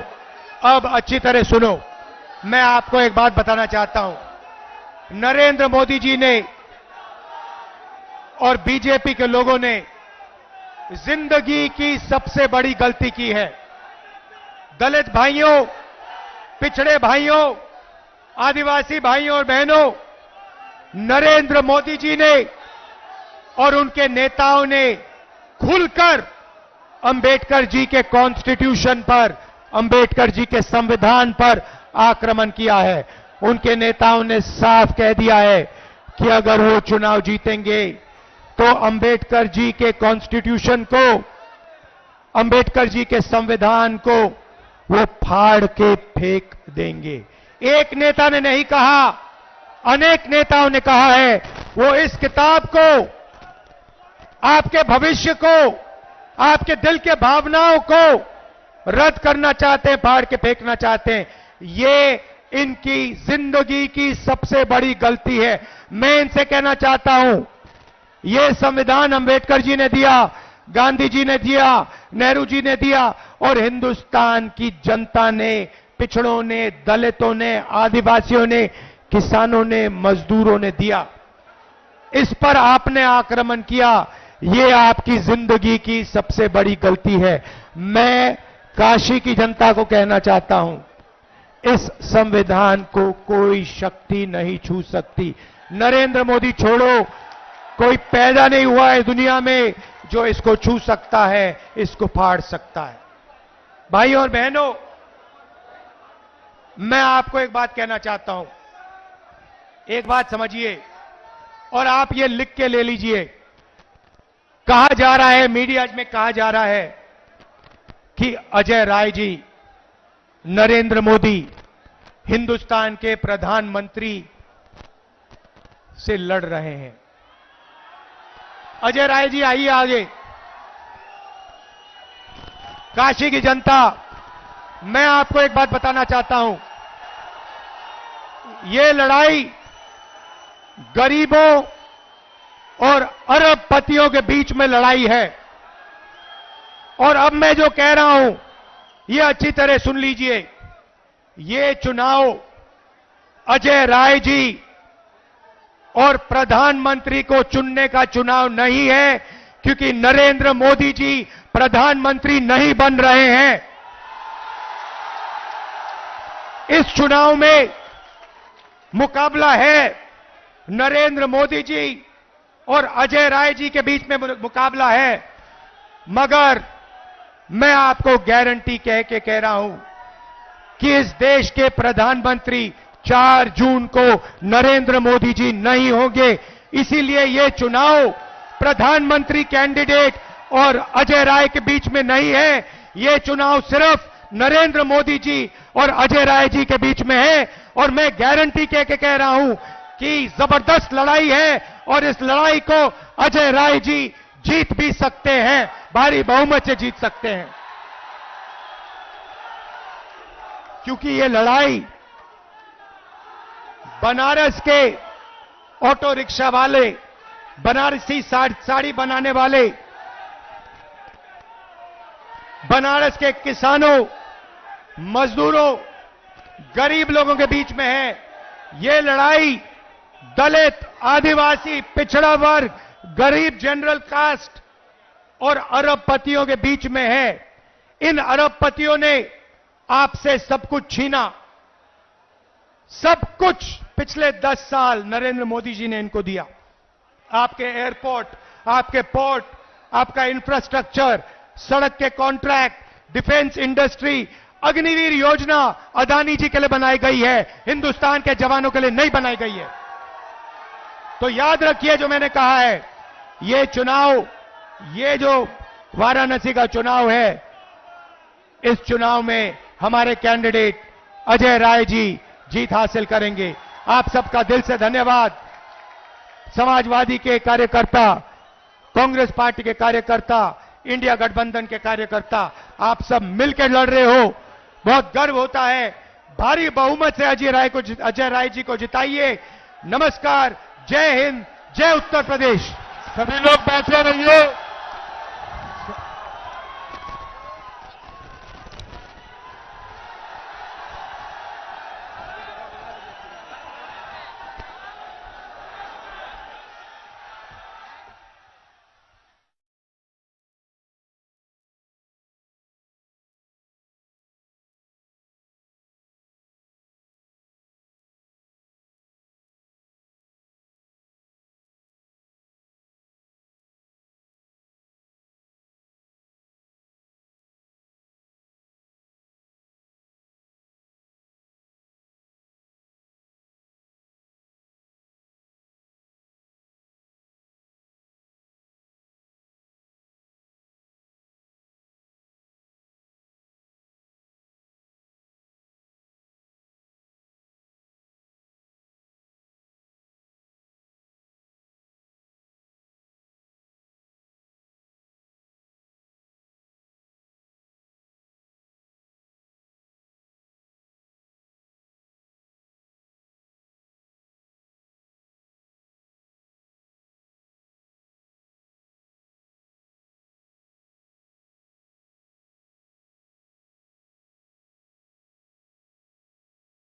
अब अच्छी तरह सुनो, मैं आपको एक बात बताना चाहता हूं। नरेंद्र मोदी जी ने और बीजेपी के लोगों ने जिंदगी की सबसे बड़ी गलती की है। दलित भाइयों, पिछड़े भाइयों, आदिवासी भाइयों और बहनों, नरेंद्र मोदी जी ने और उनके नेताओं ने खुलकर अंबेडकर जी के कॉन्स्टिट्यूशन पर, अंबेडकर जी के संविधान पर आक्रमण किया है। उनके नेताओं ने साफ कह दिया है कि अगर वो चुनाव जीतेंगे तो अंबेडकर जी के कॉन्स्टिट्यूशन को, अंबेडकर जी के संविधान को वो फाड़ के फेंक देंगे। एक नेता ने नहीं कहा, अनेक नेताओं ने कहा है। वो इस किताब को, आपके भविष्य को, आपके दिल के भावनाओं को रद्द करना चाहते हैं, फाड़ के फेंकना चाहते हैं। ये इनकी जिंदगी की सबसे बड़ी गलती है। मैं इनसे कहना चाहता हूं, ये संविधान अंबेडकर जी ने दिया, गांधी जी ने दिया, नेहरू जी ने दिया और हिंदुस्तान की जनता ने, पिछड़ों ने, दलितों ने, आदिवासियों ने, किसानों ने, मजदूरों ने दिया। इस पर आपने आक्रमण किया, ये आपकी जिंदगी की सबसे बड़ी गलती है। मैं काशी की जनता को कहना चाहता हूं, इस संविधान को कोई शक्ति नहीं छू सकती। नरेंद्र मोदी छोड़ो, कोई पैदा नहीं हुआ है दुनिया में जो इसको छू सकता है, इसको फाड़ सकता है। भाई और बहनों, मैं आपको एक बात कहना चाहता हूं, एक बात समझिए और आप ये लिख के ले लीजिए। कहा जा रहा है, मीडिया में कहा जा रहा है कि अजय राय जी, नरेंद्र मोदी हिंदुस्तान के प्रधानमंत्री से लड़ रहे हैं। अजय राय जी आइए आगे। काशी की जनता, मैं आपको एक बात बताना चाहता हूं, ये लड़ाई गरीबों और अरबपतियों के बीच में लड़ाई है। और अब मैं जो कह रहा हूं, ये अच्छी तरह सुन लीजिए। ये चुनाव अजय राय जी और प्रधानमंत्री को चुनने का चुनाव नहीं है, क्योंकि नरेंद्र मोदी जी प्रधानमंत्री नहीं बन रहे हैं। इस चुनाव में मुकाबला है नरेंद्र मोदी जी और अजय राय जी के बीच में मुकाबला है। मगर मैं आपको गारंटी कह के कह रहा हूं कि इस देश के प्रधानमंत्री 4 जून को नरेंद्र मोदी जी नहीं होंगे। इसीलिए ये चुनाव प्रधानमंत्री कैंडिडेट और अजय राय के बीच में नहीं है, ये चुनाव सिर्फ नरेंद्र मोदी जी और अजय राय जी के बीच में है। और मैं गारंटी कह के कह रहा हूं कि जबरदस्त लड़ाई है और इस लड़ाई को अजय राय जी जीत भी सकते हैं, भारी बहुमत से जीत सकते हैं। क्योंकि ये लड़ाई बनारस के ऑटो रिक्शा वाले, बनारसी साड़ी बनाने वाले, बनारस के किसानों, मजदूरों, गरीब लोगों के बीच में है। ये लड़ाई दलित, आदिवासी, पिछड़ा वर्ग, गरीब जनरल कास्ट और अरबपतियों के बीच में है। इन अरबपतियों ने आपसे सब कुछ छीना, सब कुछ पिछले 10 साल नरेंद्र मोदी जी ने इनको दिया। आपके एयरपोर्ट, आपके पोर्ट, आपका इंफ्रास्ट्रक्चर, सड़क के कॉन्ट्रैक्ट, डिफेंस इंडस्ट्री, अग्निवीर योजना अदानी जी के लिए बनाई गई है, हिंदुस्तान के जवानों के लिए नहीं बनाई गई है। तो याद रखिए जो मैंने कहा है, ये चुनाव, ये जो वाराणसी का चुनाव है, इस चुनाव में हमारे कैंडिडेट अजय राय जी जीत हासिल करेंगे। आप सबका दिल से धन्यवाद। समाजवादी के कार्यकर्ता, कांग्रेस पार्टी के कार्यकर्ता, इंडिया गठबंधन के कार्यकर्ता, आप सब मिलकर लड़ रहे हो, बहुत गर्व होता है। भारी बहुमत से अजय राय जी को जिताइए। नमस्कार, जय हिंद, जय उत्तर प्रदेश। सभी लोग बैठे रहिए।